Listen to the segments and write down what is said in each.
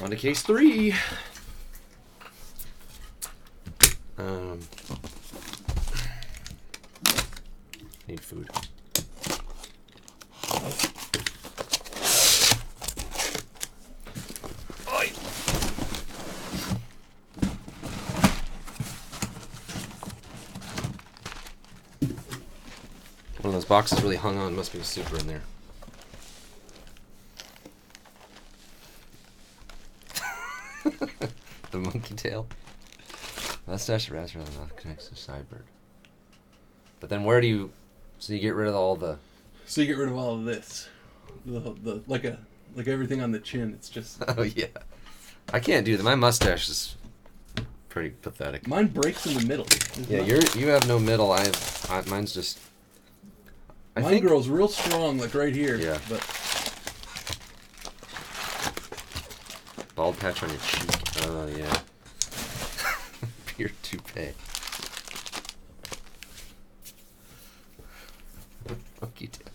On to case 3. Need food. Oi. One of those boxes really hung on. Must be a super in there. The monkey tail. Mustache raspberry mouth connects to sidebird. But then where do you... So you get rid of all the... So you get rid of all of this. The like everything on the chin. It's just... Oh, yeah. I can't do that. My mustache is pretty pathetic. Mine breaks in the middle. Yeah, you have no middle. Mine's just... Mine grows real strong, like right here. Yeah. But bald patch on your cheek. Oh, yeah. Beard toupee. Monkey tail.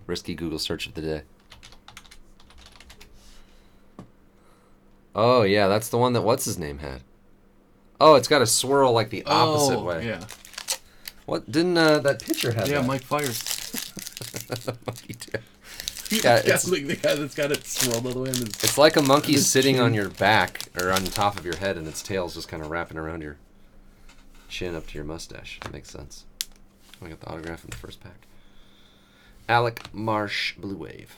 Risky Google search of the day. Oh, yeah, that's the one that what's-his-name had. Oh, it's got a swirl like the opposite way. Yeah. What? Didn't that picture have that? Yeah, Mike Fires. Monkey tail. Yeah, it's like the guy that's got it swirled all the way in his... It's like a monkey sitting on your back, or on top of your head, and its tail's just kind of wrapping around your chin up to your mustache. That makes sense. I got the autograph in the first pack. Alec Marsh, Blue Wave.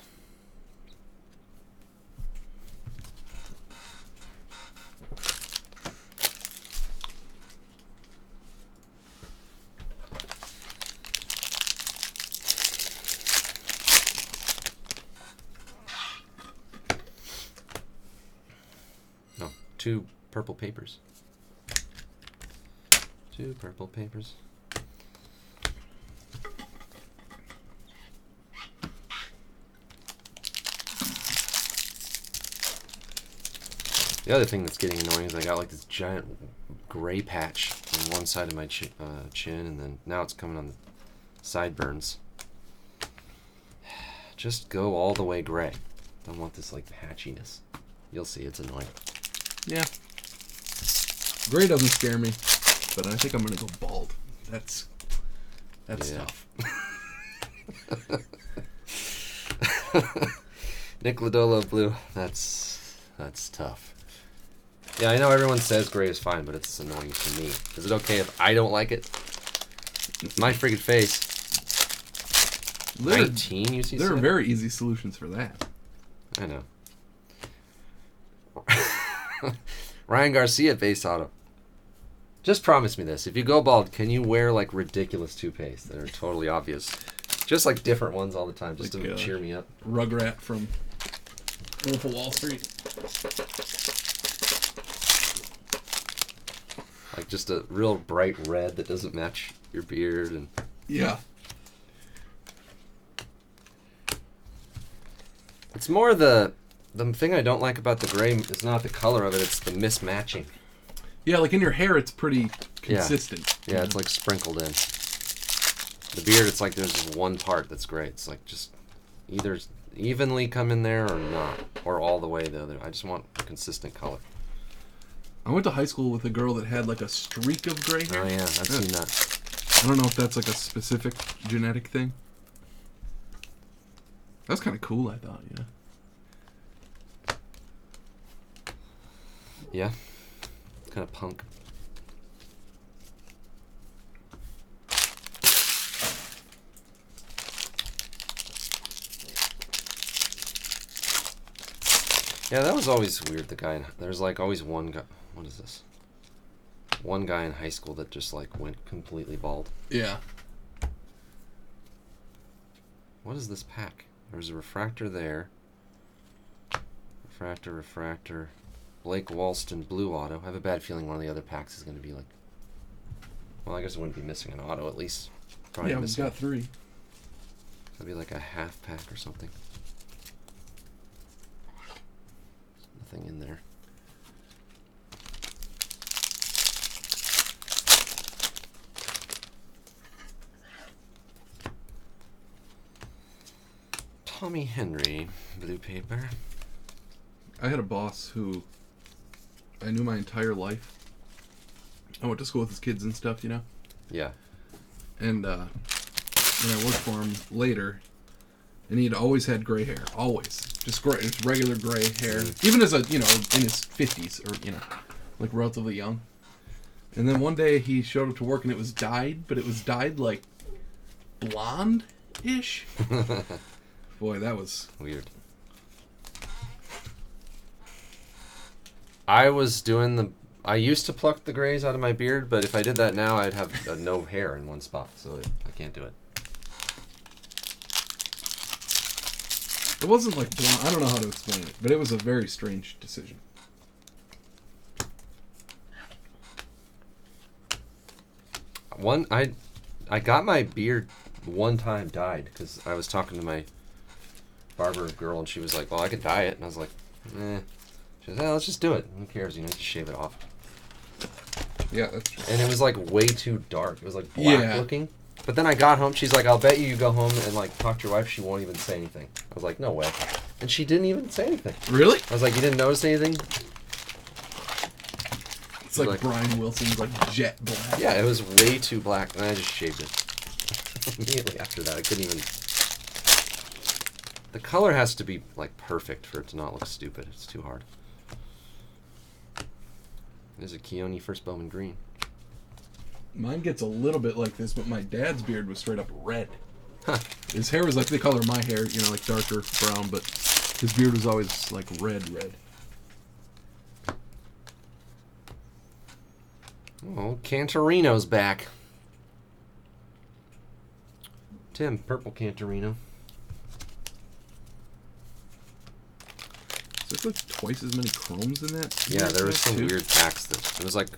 No, 2 purple papers. 2 purple papers. The other thing that's getting annoying is I got like this giant gray patch on one side of my chin, and then now it's coming on the sideburns. Just go all the way gray. Don't want this like patchiness. You'll see, it's annoying. Yeah. Gray doesn't scare me, but I think I'm gonna go bald. That's tough. Nick Lodolo blue. That's tough. Yeah, I know everyone says gray is fine, but it's annoying to me. Is it okay if I don't like it? It's my friggin' face. 19, you see? There are very easy solutions for that. I know. Ryan Garcia base auto. Just promise me this. If you go bald, can you wear like ridiculous toupees that are totally obvious? Just like different ones all the time, just like, to cheer me up. Rugrat from Wolf of Wall Street. Like just a real bright red that doesn't match your beard and... Yeah. It's more the thing I don't like about the gray is not the color of it, it's the mismatching. Yeah, like in your hair it's pretty consistent. Yeah, it's like sprinkled in. The beard, it's like there's just one part that's gray. It's like just either evenly come in there or not. Or all the way the other. I just want a consistent color. I went to high school with a girl that had like a streak of gray hair. Oh yeah, I've seen that. I don't know if that's like a specific genetic thing. That's kind of cool, I thought, yeah. Yeah. Kind of punk. Yeah, that was always weird, the guy. There's like always one guy. What is this? One guy in high school that just like went completely bald. Yeah. What is this pack? There's a refractor there. Refractor. Blake Walston blue auto. I have a bad feeling one of the other packs is going to be like... Well, I guess it wouldn't be missing an auto at least. Probably we've got 3. It'll be like a half pack or something. Nothing in there. Tommy Henry blue paper. I had a boss who I knew my entire life. I went to school with his kids and stuff, you know? Yeah. And when I worked for him later, and he'd always had gray hair. Always. Just gray, just regular gray hair. Even as a, you know, in his 50s, or, you know, like relatively young. And then one day he showed up to work and it was dyed, but it was dyed like blonde-ish. Boy, that was... Weird. I used to pluck the grays out of my beard, but if I did that now, I'd have no hair in one spot, so I can't do it. It wasn't like blonde. I don't know how to explain it, but it was a very strange decision. I got my beard one time dyed because I was talking to my barber girl and she was like, "Well, I could dye it," and I was like, "Eh." She was, "Let's just do it. Who cares? You know, just shave it off." Yeah, that's true. And it was like way too dark. It was like black looking. But then I got home. She's like, "I'll bet you go home and like talk to your wife. She won't even say anything." I was like, "No way." And she didn't even say anything. Really? I was like, "You didn't notice anything?" It's like Brian Wilson's like jet black. Yeah, it was way too black, and I just shaved it immediately after that. I couldn't even. The color has to be like perfect for it to not look stupid. It's too hard. There's a Keone first Bowman green. Mine gets a little bit like this, but my dad's beard was straight up red. Huh. His hair was like the color of my hair, you know, like darker brown, but his beard was always like red. Oh, Cantorino's back. Tim, purple Cantorino. Is there like twice as many chromes in that? Yeah, there was some too? weird packs that it was like,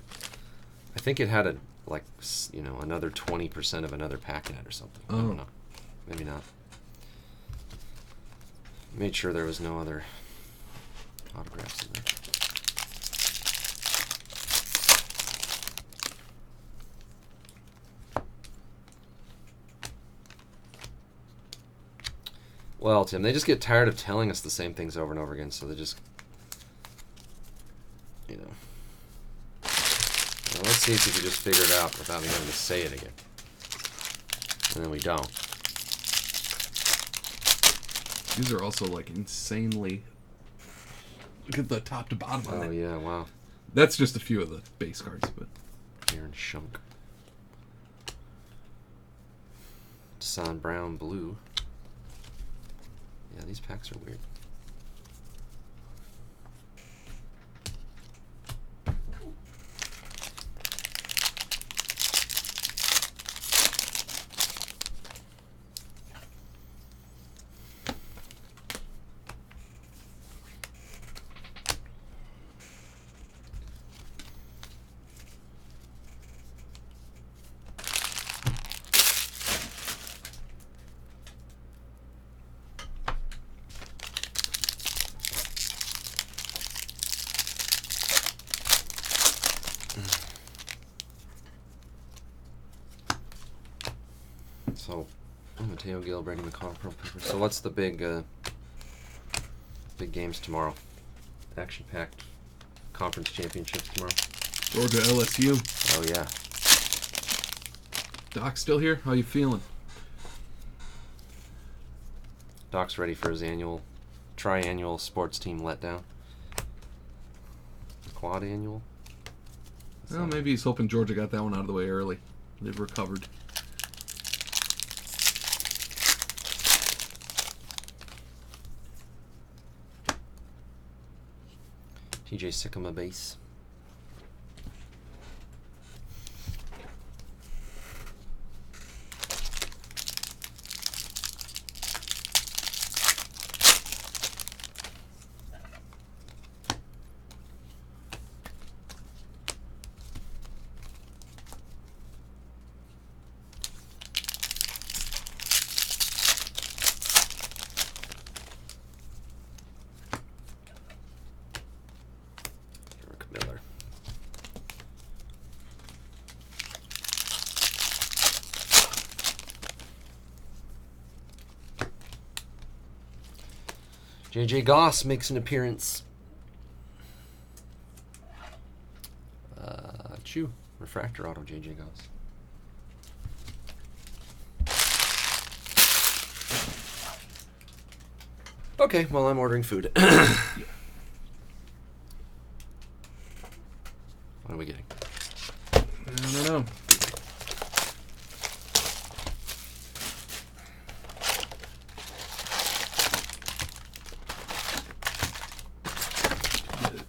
I think it had another 20% of another pack in it or something. I don't know. Maybe not. Made sure there was no other autographs in there. Well, Tim, they just get tired of telling us the same things over and over again, so they just, you know. Well, let's see if we can just figure it out without me having to say it again. And then we don't. These are also like insanely. Look at the top to bottom on it. Oh, yeah, wow. That's just a few of the base cards, but. Aaron Shunk. Son Brown Blue. Yeah, these packs are weird. So, Mateo Gil, Brady McCall, Pearl Pepper. So what's the big games tomorrow? Action-packed conference championships tomorrow. Georgia LSU. Oh, yeah. Doc still here? How you feeling? Doc's ready for his triannual sports team letdown. Quad annual? Well, maybe he's hoping Georgia got that one out of the way early. They've recovered. TJ Sycamore base. J.J. Goss makes an appearance. Chew. Refractor auto, J.J. Goss. Okay, well, I'm ordering food. What are we getting? I don't know.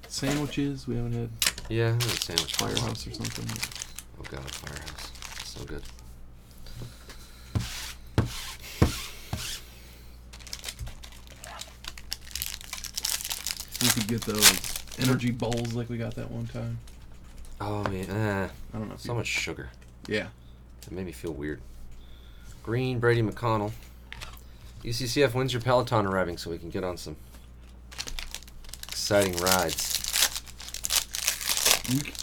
Sandwiches we haven't had. Yeah, a sandwich Firehouse or something. Oh god, Firehouse. So good. We could get those energy bowls like we got that one time. Oh man, I don't know. so much sugar. Yeah. It made me feel weird. Green, Brady McConnell. UCCF, when's your Peloton arriving so we can get on some exciting rides?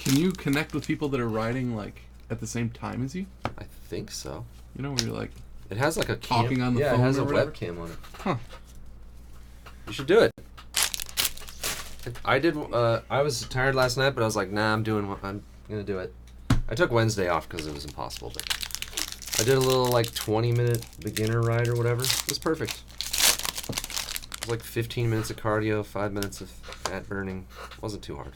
Can you connect with people that are riding like at the same time as you? I think so. You know, where you're like It has like a cam. talking on the yeah, phone. it has a or whatever? webcam on it. Huh. You should do it. I did. I was tired last night, but I was like, nah, I'm gonna do it. I took Wednesday off because it was impossible, but I did a little like 20-minute beginner ride or whatever. It was perfect. It was like 15 minutes of cardio, 5 minutes of fat burning. It wasn't too hard.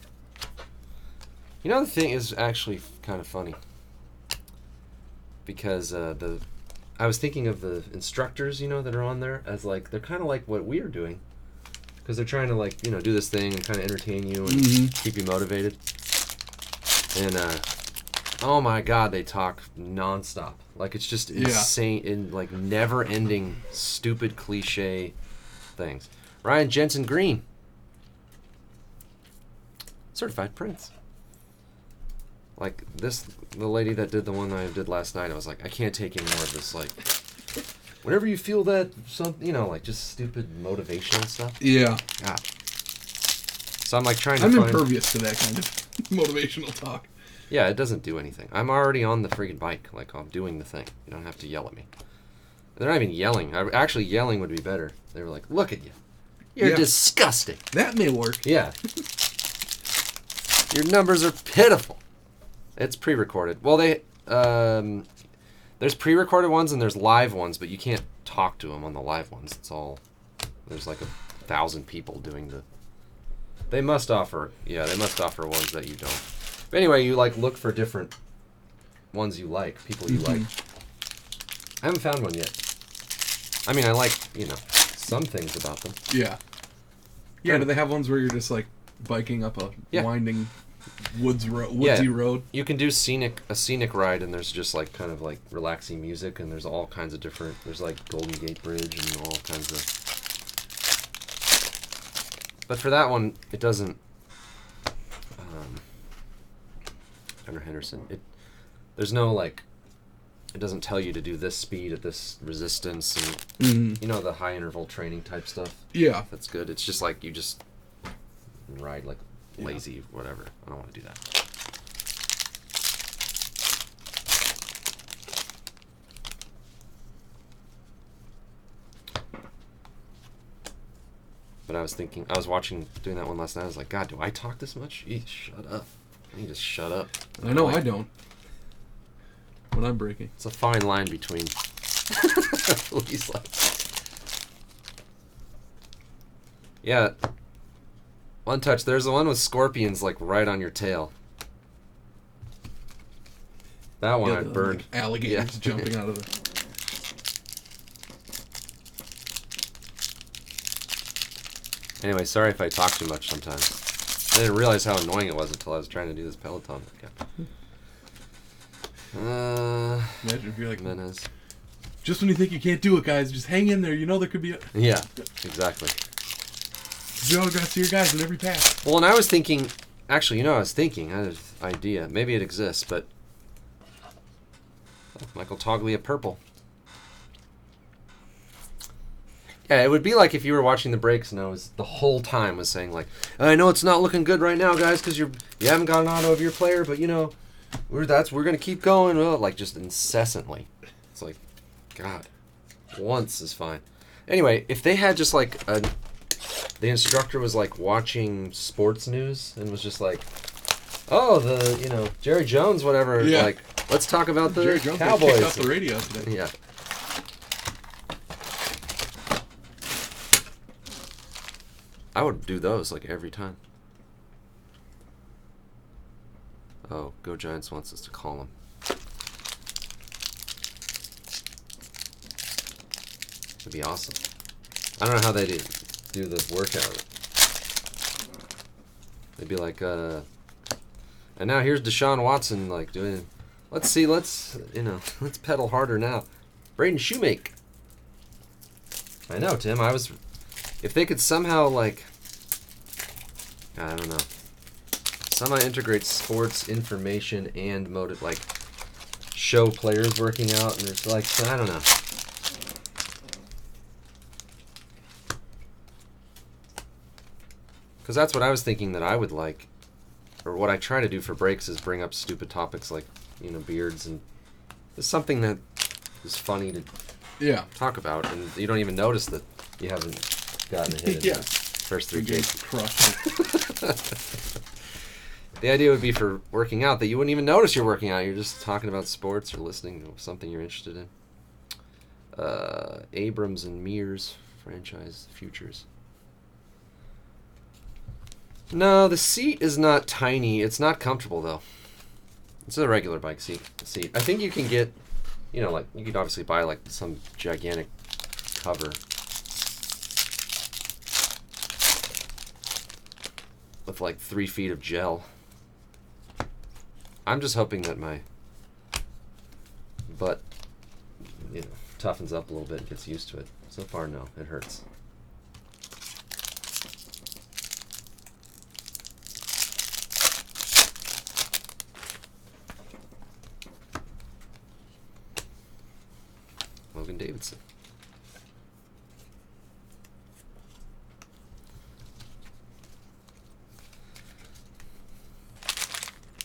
You know, the thing is actually kind of funny because I was thinking of the instructors, you know, that are on there as like they're kind of like what we are doing. Because they're trying to, like, you know, do this thing and kind of entertain you and keep you motivated. And, oh my God, they talk nonstop. Like, it's just insane, in like, never-ending, stupid, cliche things. Ryan Jensen Green. Certified Prince. Like, the lady that did the one that I did last night, I was like, I can't take any more of this, like... Whenever you feel that, you know, like just stupid motivational stuff. Yeah. God. So I'm like trying to I'm find... impervious to that kind of motivational talk. Yeah, it doesn't do anything. I'm already on the friggin' bike. Like, I'm doing the thing. You don't have to yell at me. They're not even yelling. Actually, yelling would be better. They were like, look at you. You're disgusting. That may work. Yeah. Your numbers are pitiful. It's pre-recorded. Well, there's pre-recorded ones and there's live ones, but you can't talk to them on the live ones. It's all... There's like 1,000 people doing the... They must offer ones that you don't. But anyway, you like look for different ones you like, people you like. I haven't found one yet. I mean, I like, you know, some things about them. Yeah. Yeah, do they have ones where you're just like biking up a winding woodsy road? You can do a scenic ride, and there's just like kind of like relaxing music, and there's all kinds of different. There's like Golden Gate Bridge and all kinds of. But for that one, it doesn't. Under Henderson, there's no like. It doesn't tell you to do this speed at this resistance, and you know the high interval training type stuff. Yeah, that's good. It's just like you just ride like lazy, whatever. I don't want to do that. But I was doing that one last night. I was like, God, do I talk this much? Eesh, shut up. I need to shut up. I know I don't. When I'm breaking. It's a fine line between Lee's like. Yeah. One touch. There's the one with scorpions like right on your tail. That one I burned. Like alligators jumping out of the... Anyway, sorry if I talk too much sometimes. I didn't realize how annoying it was until I was trying to do this Peloton workout. Imagine if you're like Menace. Just when you think you can't do it, guys, just hang in there. You know there could be a... Yeah, exactly. You gotta see your guys in every pass. Well, and I was thinking... Actually, you know, I had an idea. Maybe it exists, but... Oh, Michael Toglia purple. Yeah, it would be like if you were watching the breaks and I was the whole time was saying like, I know it's not looking good right now, guys, because you haven't got an auto of your player, but you know, we're gonna keep going, like just incessantly. It's like, God, once is fine. Anyway, if they had just like the instructor was like watching sports news and was just like, "Oh, Jerry Jones, whatever. Yeah. Like, let's talk about the Jerry Jones Cowboys." kicked off the radio today. Yeah. I would do those like every time. Oh, Go Giants wants us to call him. It'd be awesome. I don't know how they do the workout. They'd be like, and now here's Deshaun Watson, like doing. Let's pedal harder now. Braden Shoemake. I know, Tim. If they could somehow I don't know, somehow integrate sports information and show players working out, and it's I don't know. Because that's what I was thinking that I would like, or what I try to do for breaks is bring up stupid topics like, beards, and it's something that is funny to talk about, and you don't even notice that you haven't gotten a hit in the first 3 cases. The idea would be for working out that you wouldn't even notice you're working out. You're just talking about sports or listening to something you're interested in. Abrams and Mears franchise futures. No, the seat is not tiny. It's not comfortable, though. It's a regular bike seat. I think you can get, you could obviously buy, some gigantic cover. With, 3 feet of gel. I'm just hoping that my butt, toughens up a little bit and gets used to it. So far, no. It hurts. Logan Davidson.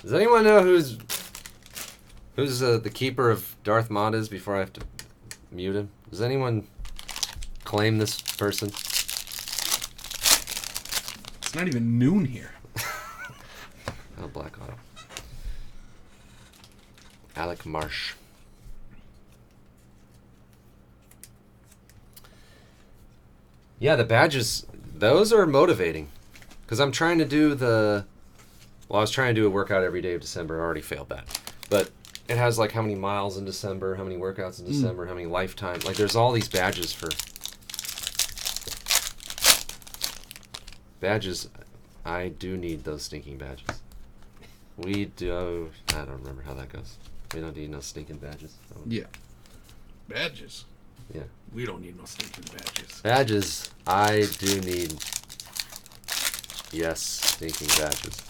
Does anyone know who's the keeper of Darth Maul is before I have to mute him? Does anyone claim this person? It's not even noon here. Oh, Black Auto. Alec Marsh. Yeah, the badges, those are motivating. Because I'm trying to do I was trying to do a workout every day of December. I already failed that. But it has how many miles in December, how many workouts in December, how many lifetime. There's all these badges for... Badges, I do need those stinking badges. We do... I don't remember how that goes. We don't need no stinking badges. Yeah. Badges? Yeah. We don't need no stinking badges. Badges, I do need... Yes, stinking badges.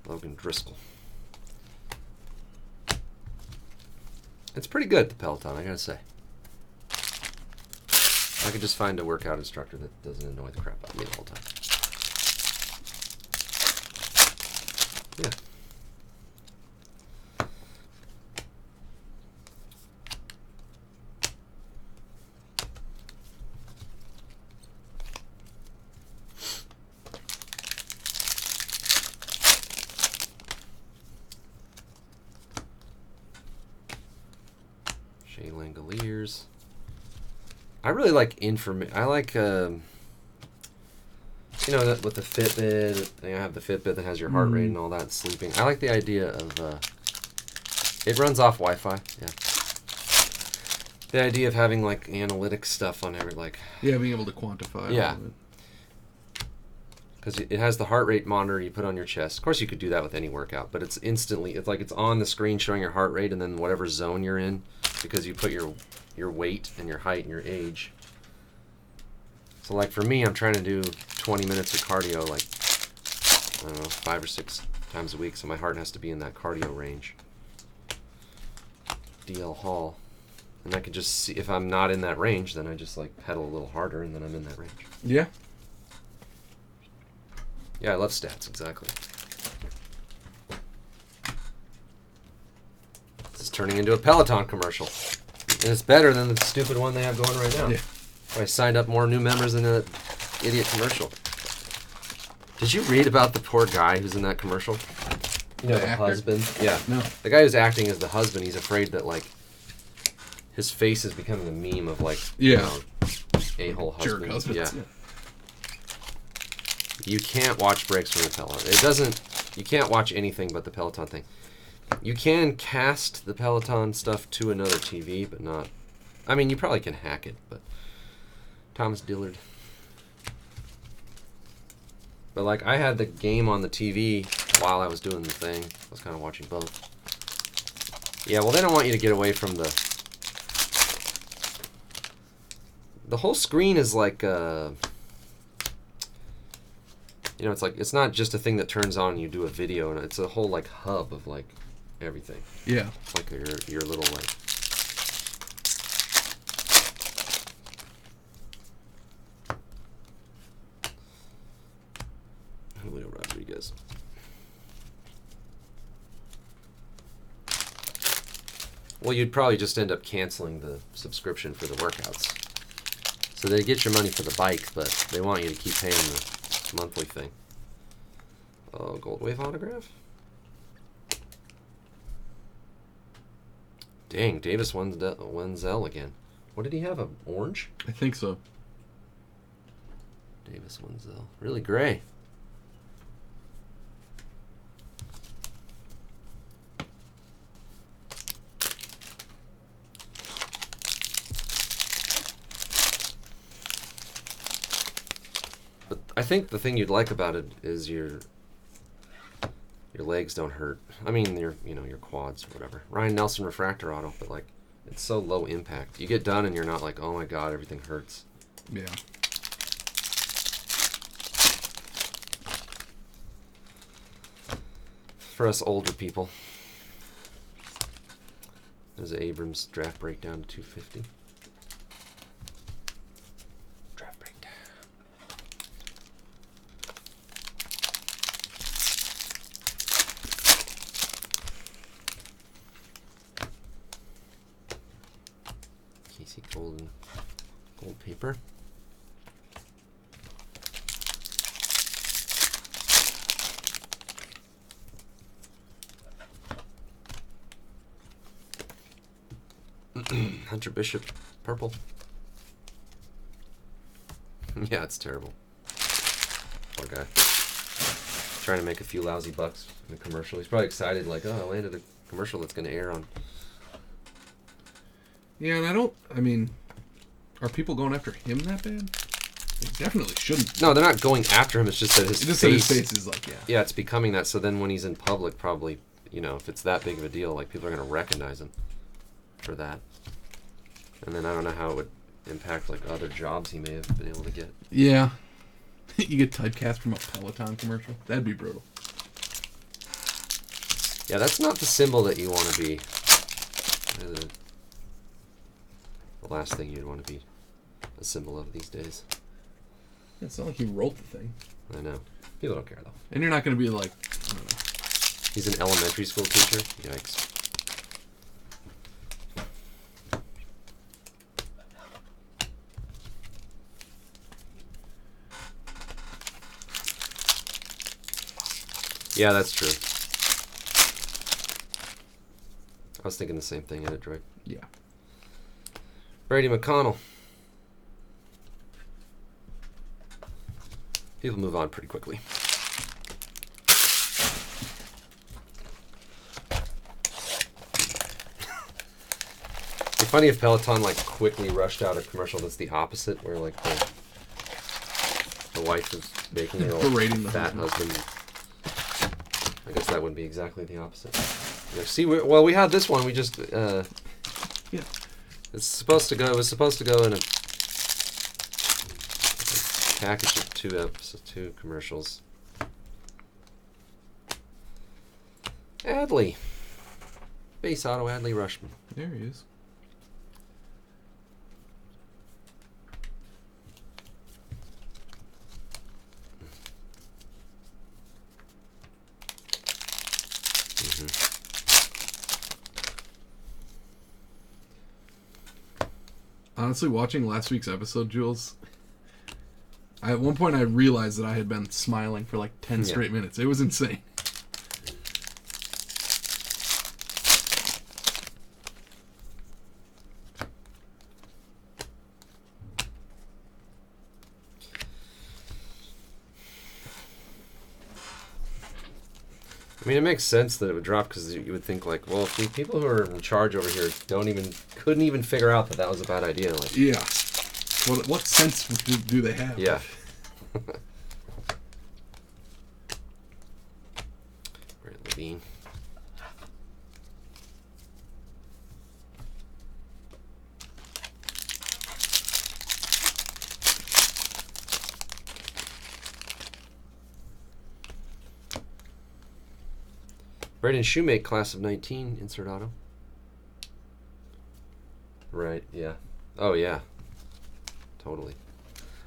Logan Driscoll. It's pretty good, the Peloton, I gotta say. I could just find a workout instructor that doesn't annoy the crap out of me the whole time. Yeah. Shea Langoliers. I really like I like, with the Fitbit. I have the Fitbit that has your heart rate and all that, sleeping. I like the idea of, it runs off Wi-Fi, yeah. The idea of having, analytic stuff on every, Yeah, being able to quantify yeah. all of it. Because it has the heart rate monitor you put on your chest. Of course, you could do that with any workout, but it's instantly, it's on the screen showing your heart rate and then whatever zone you're in, because you put your weight and your height and your age. So, for me, I'm trying to do 20 minutes of cardio, I don't know, 5 or 6 times a week, so my heart has to be in that cardio range. DL Hall. And I can just see, if I'm not in that range, then I just, pedal a little harder, and then I'm in that range. Yeah. Yeah, I love stats, exactly. This is turning into a Peloton commercial. And it's better than the stupid one they have going right now. Yeah. I signed up more new members in an idiot commercial. Did you read about the poor guy who's in that commercial? You know, the husband? Yeah. No. The guy who's acting as the husband, he's afraid that, like, his face is becoming a meme of, like, yeah. You know, a-hole husband. Jerk husbands. Yeah. Yeah. You can't watch breaks from the Peloton. It doesn't... You can't watch anything but the Peloton thing. You can cast the Peloton stuff to another TV, but not... I mean, you probably can hack it, but... Thomas Dillard. But, like, I had the game on the TV while I was doing the thing. I was kind of watching both. Yeah, well, they don't want you to get away from the... The whole screen is like... You know, it's like... It's not just a thing that turns on and you do a video. And it's a whole, like, hub of, like, everything. Yeah. It's like your little, like... Julio Rodriguez. Well, you'd probably just end up canceling the subscription for the workouts. So they get your money for the bike, but they want you to keep paying the monthly thing. Oh, Gold Wave autograph? Dang, Davis Wenzel again. What did he have, an orange? I think so. Davis Wenzel. Really gray. But I think the thing you'd like about it is your legs don't hurt. I mean, your quads or whatever. Ryan Nelson refractor auto, but like it's so low impact. You get done and you're not like, oh my god, everything hurts. Yeah. For us older people. There's an Abrams draft breakdown to 250. Draft breakdown. Casey Golden gold paper. Hunter Bishop, purple. Yeah, it's terrible. Poor guy. Trying to make a few lousy bucks in a commercial. He's probably excited, like, oh, I landed a commercial that's going to air on. Yeah, and I mean, are people going after him that bad? They definitely shouldn't. No, they're not going after him. It's just that his face... His face is like, yeah. Yeah, it's becoming that. So then when he's in public, probably, you know, if it's that big of a deal, like, people are going to recognize him for that. And then I don't know how it would impact, like, other jobs he may have been able to get. Yeah. You get typecast from a Peloton commercial? That'd be brutal. Yeah, that's not the symbol that you want to be. The last thing you'd want to be a symbol of these days. It's not like he wrote the thing. I know. People don't care, though. And you're not going to be like, I don't know. He's an elementary school teacher? Yikes. Yeah, that's true. I was thinking the same thing, Edit Droid. Yeah. Brady McConnell. People move on pretty quickly. It'd be funny if Peloton like quickly rushed out a commercial that's the opposite, where like the wife is making her Berating the fat husband. I guess that wouldn't be exactly the opposite. Yeah, see, we had this one. We just yeah. It's supposed to go. It was supposed to go in a package of two commercials. Adley, base auto Adley Rushman. There he is. Honestly, watching last week's episode, Jules, at one point I realized that I had been smiling for like 10 straight minutes. It was insane. I mean, it makes sense that it would drop because you would think like, well, if the people who are in charge over here couldn't even figure out that was a bad idea. Like, yeah. What sense do they have? Yeah. Right, Levine. Braden Shoemake, class of 19, insert auto. Right, yeah. Oh, yeah. Totally.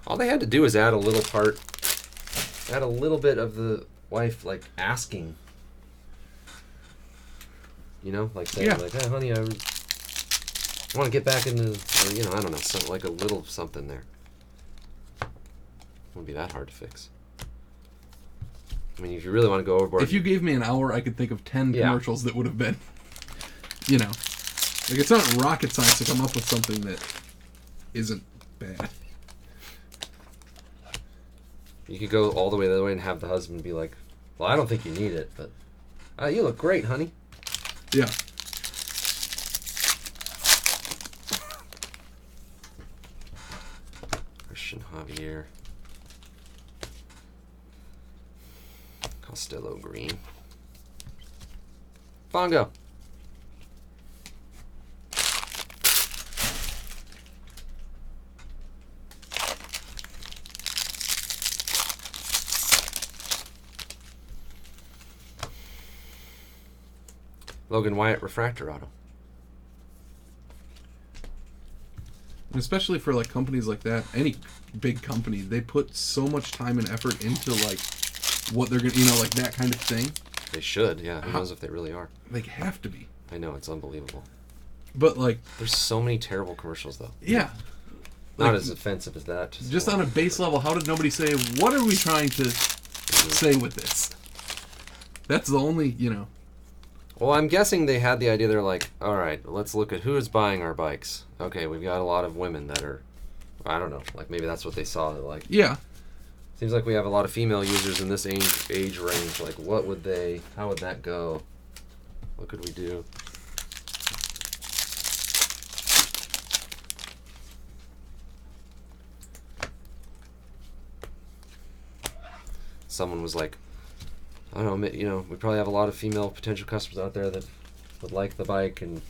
All they had to do is add a little bit of the wife, like, asking. You know? Like saying, like, hey, honey, I want to get back into, or, you know, I don't know, something like a little something there. Wouldn't be that hard to fix. I mean, if you really want to go overboard... If you gave me an hour, I could think of 10 commercials that would have been, you know... Like, it's not rocket science to come up with something that isn't bad. You could go all the way the other way and have the husband be like, well, I don't think you need it, but... you look great, honey. Yeah. Christian Javier. Costello Green. Bongo. Logan Wyatt Refractor Auto. And especially for like companies like that, any big company, they put so much time and effort into like what they're gonna, you know, like that kind of thing. They should, yeah. Who knows if they really are? They have to be. I know, it's unbelievable. But like, there's so many terrible commercials though. Yeah. Not like, as offensive as that. Just on a base level, how did nobody say, what are we trying to say with this? That's the only, you know. Well, I'm guessing they had the idea. They're like, all right, let's look at who is buying our bikes. Okay, we've got a lot of women that are, I don't know, like maybe that's what they saw. Like, yeah, seems like we have a lot of female users in this age range. Like, how would that go? What could we do? Someone was like, I don't know, you know, we probably have a lot of female potential customers out there that would like the bike, and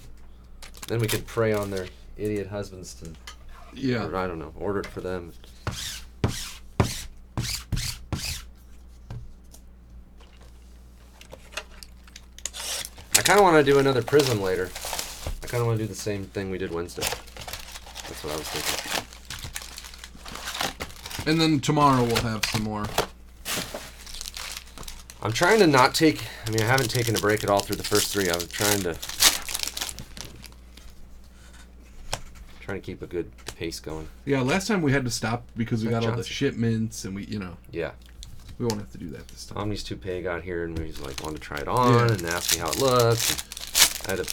then we could prey on their idiot husbands to, or, I don't know, order it for them. I kind of want to do another Prism later. I kind of want to do the same thing we did Wednesday. That's what I was thinking. And then tomorrow we'll have some more. I'm trying to not take... I mean, I haven't taken a break at all through the first three. I was trying to keep a good pace going. Yeah, last time we had to stop because we got all the shipments and we, you know. Yeah. We won't have to do that this time. Omni's Toupee got here and he's like, wanted to try it on and asked me how it looked. I had to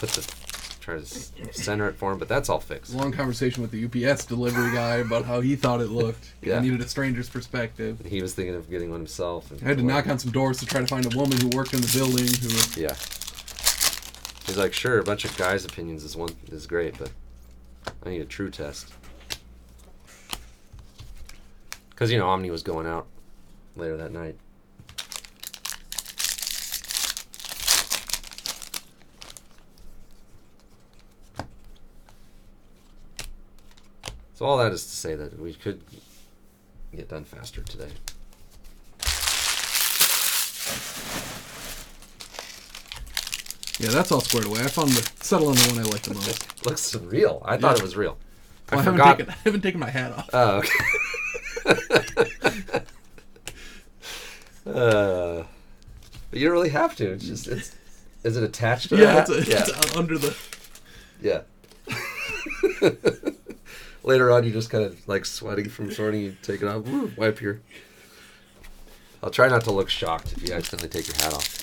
try to center it for him, but that's all fixed. Long conversation with the UPS delivery guy about how he thought it looked. Yeah. I neneeded a stranger's perspective. He was thinking of getting one himself. I had to knock on some doors to try to find a woman who worked in the building who... Yeah. He's like, sure, a bunch of guys' opinions is great, but I need a true test. Because, you know, Omni was going out later that night. So all that is to say that we could get done faster today. Yeah, that's all squared away. I found settle on the one I like the most. Looks real. I thought it was real. Well, I haven't taken my hat off. Oh, okay. But you don't really have to. It's just, is it attached to that? It's under the... Yeah. Later on, you're just kind of like sweating from sorting. You take it off, wipe your. I'll try not to look shocked if you accidentally take your hat off.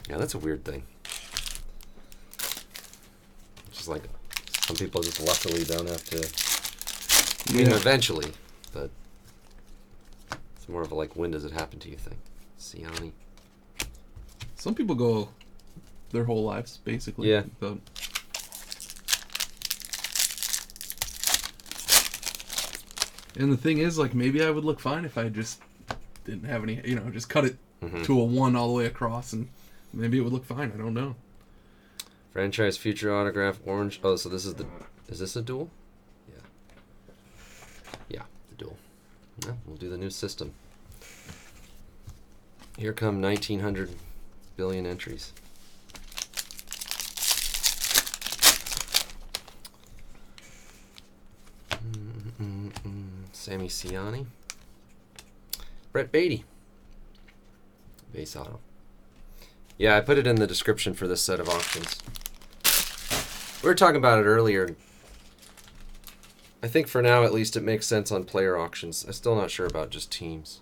Yeah, that's a weird thing. Just like some people just luckily don't have to. I mean, eventually, but it's more of a like, when does it happen to you thing. Siani. Some people go their whole lives, basically. Yeah. Without... And the thing is, like, maybe I would look fine if I just didn't have any, just cut it to a 1 all the way across, and maybe it would look fine. I don't know. Franchise future autograph, orange. Oh, so this is this a duel? Yeah. Yeah, the duel. Yeah, we'll do the new system. Here come 1900 billion entries. Sammy Siani. Brett Beatty. Base auto. Yeah, I put it in the description for this set of auctions. We were talking about it earlier. I think for now, at least, it makes sense on player auctions. I'm still not sure about just teams.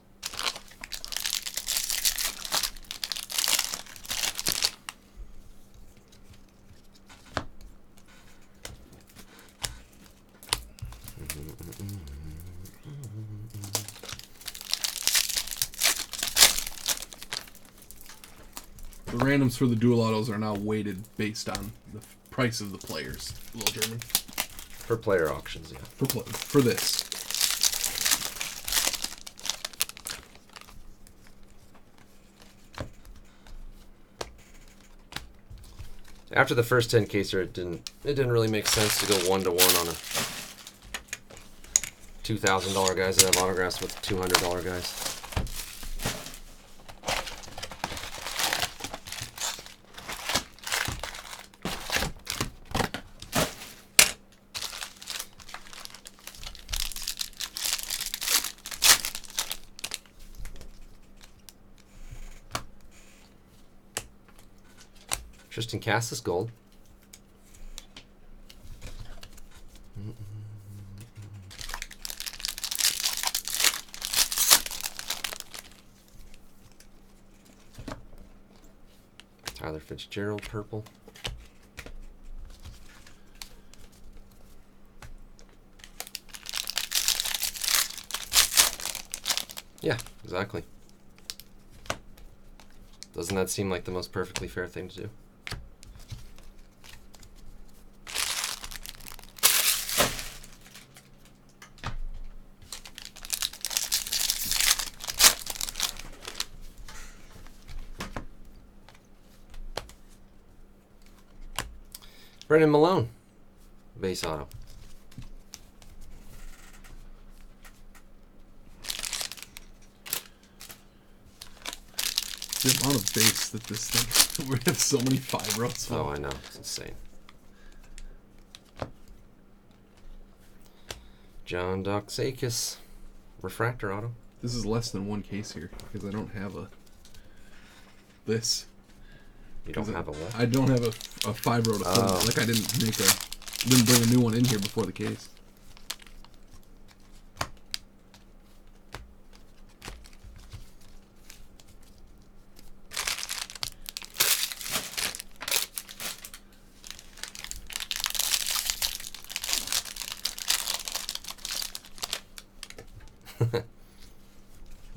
The randoms for the dual autos are now weighted based on the price of the players. Little German. For player auctions, yeah. For this. After the first 10 caser, it didn't really make sense to go 1-to-1 on a $2,000 guys that have autographs with $200 guys. Tristan Cassis gold. Tyler Fitzgerald purple. Yeah, exactly. Doesn't that seem like the most perfectly fair thing to do? Brendan Malone, base auto. The amount of base that this thing, we have so many 5-rows. Oh, I know, it's insane. John Doxakis, refractor auto. This is less than 1 case here because I don't have this. You don't have a what? I don't have a 5-row to fill. Oh. Like I didn't bring a new one in here before the case.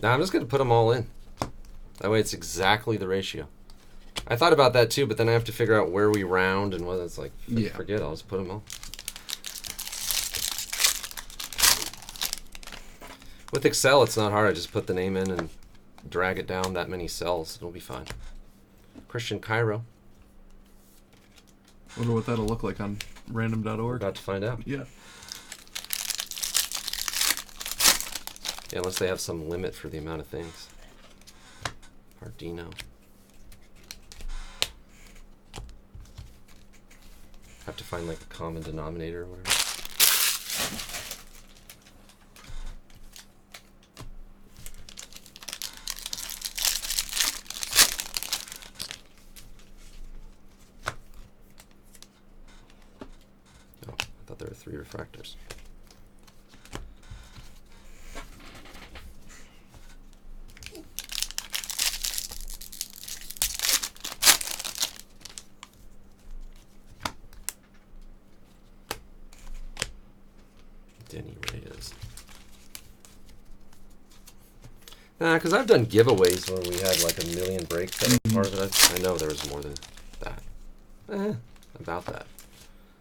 Now I'm just going to put them all in. That way it's exactly the ratio. I thought about that too, but then I have to figure out where we round and whether it's like, forget, I'll just put them all. With Excel, it's not hard. I just put the name in and drag it down that many cells. It'll be fine. Christian Cairo. Wonder what that'll look like on random.org. About to find out. Yeah. Yeah, unless they have some limit for the amount of things. Pardino. Have to find like a common denominator or whatever. 3 refractors. Denny Reyes. Because I've done giveaways when we had like a million breaks that were part of it. I know there was more than that. About that.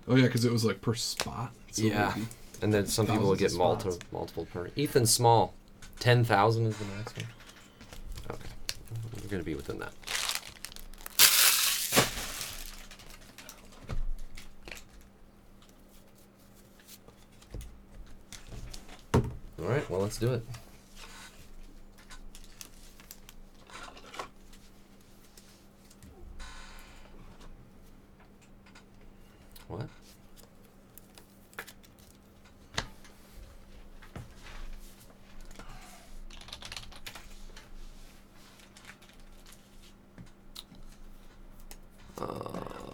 Oh yeah, because it was like per spot. So yeah, and then some people will get multiple per. Ethan Small, 10,000 is the maximum. Okay, we're gonna be within that. All right, well, let's do it. What?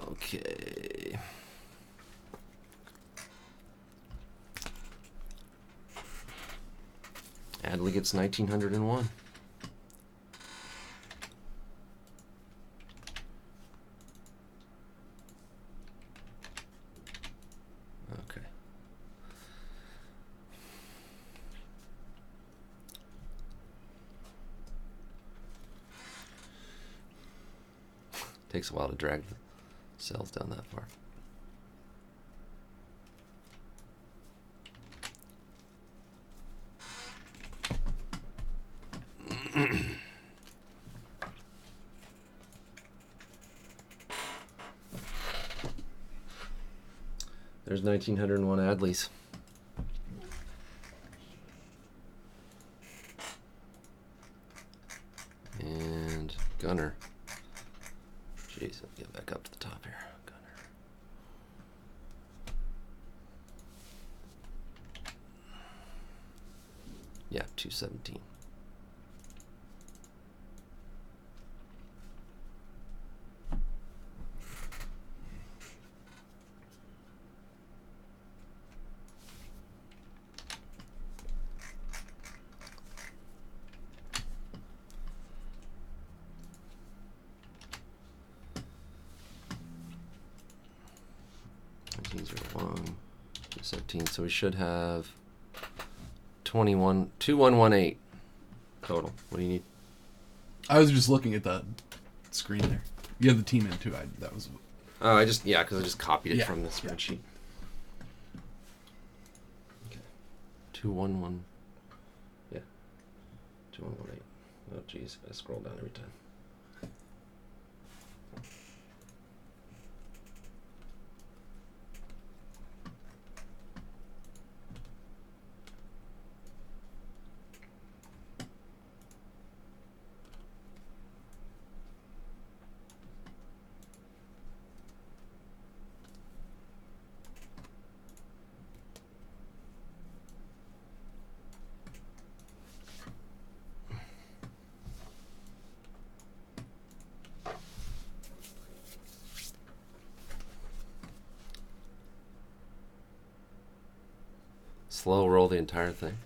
Okay. Adley gets 1901. Okay. Takes a while to drag the cells down that far. There's 1901 Adleys. And Gunner. Jeez, let me get back up to the top here. Gunner. Yeah, 217. These are 217, so we should have 2118 total. What do you need? I was just looking at the screen there. You have the team in too. That was. Oh, because I just copied it from the spreadsheet. Okay. 211. Yeah. 2118. Oh, geez, I scroll down every time. Slow roll the entire thing?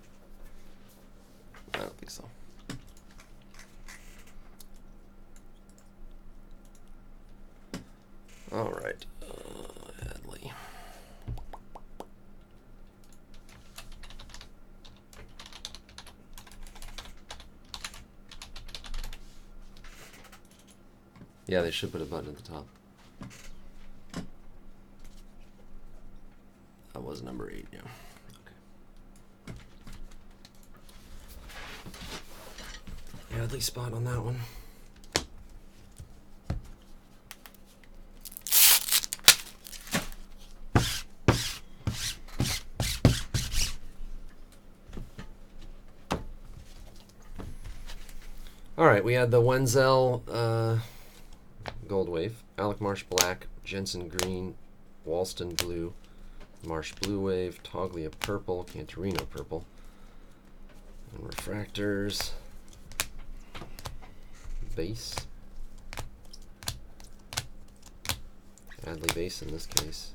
I don't think so. All right, Adley. Yeah, they should put a button at the top. That was number 8, yeah. Yeah, at least spot on that one. All right, we had the Wenzel Gold Wave, Alec Marsh Black, Jensen Green, Walston Blue, Marsh Blue Wave, Toglia Purple, Cantorino Purple, and refractors. Base. Adley base in this case.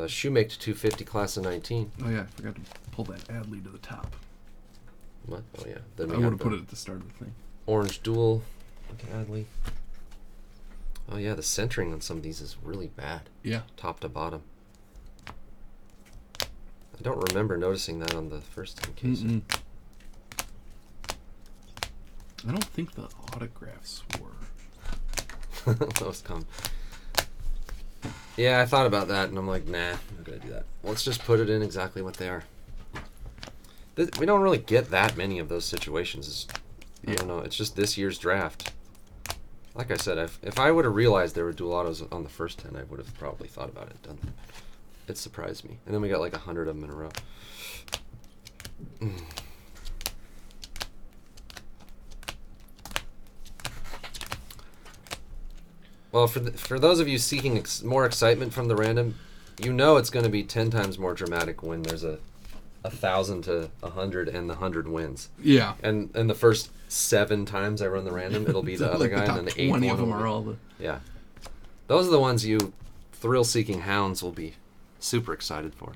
Shoemaked 250 class of 19. Oh yeah, I forgot to pull that Adley to the top. What? Oh yeah. Then I we would got have put it at the start of the thing. Orange Dual. Look at Adley. Oh yeah, the centering on some of these is really bad. Yeah. Top to bottom. I don't remember noticing that on the first 10 cases. Mm-mm. I don't think the autographs were. Those come. Yeah, I thought about that, and I'm like, nah, I'm not gonna do that. Let's just put it in exactly what they are. We don't really get that many of those situations. I don't know. It's just this year's draft. Like I said, if I would have realized there were dual autos on the first 10, I would have probably thought about it. Done. It surprised me. And then we got like 100 of them in a row. Well, for those of you seeking more excitement from the random, you know it's going to be 10 times more dramatic when there's a 1,000 to 100 and the 100 wins. Yeah. And the first 7 times I run the random, it'll be the other like guy, the and then the 8th 20 one of them will are be- all the. Yeah. Those are the ones you thrill-seeking hounds will be super excited for.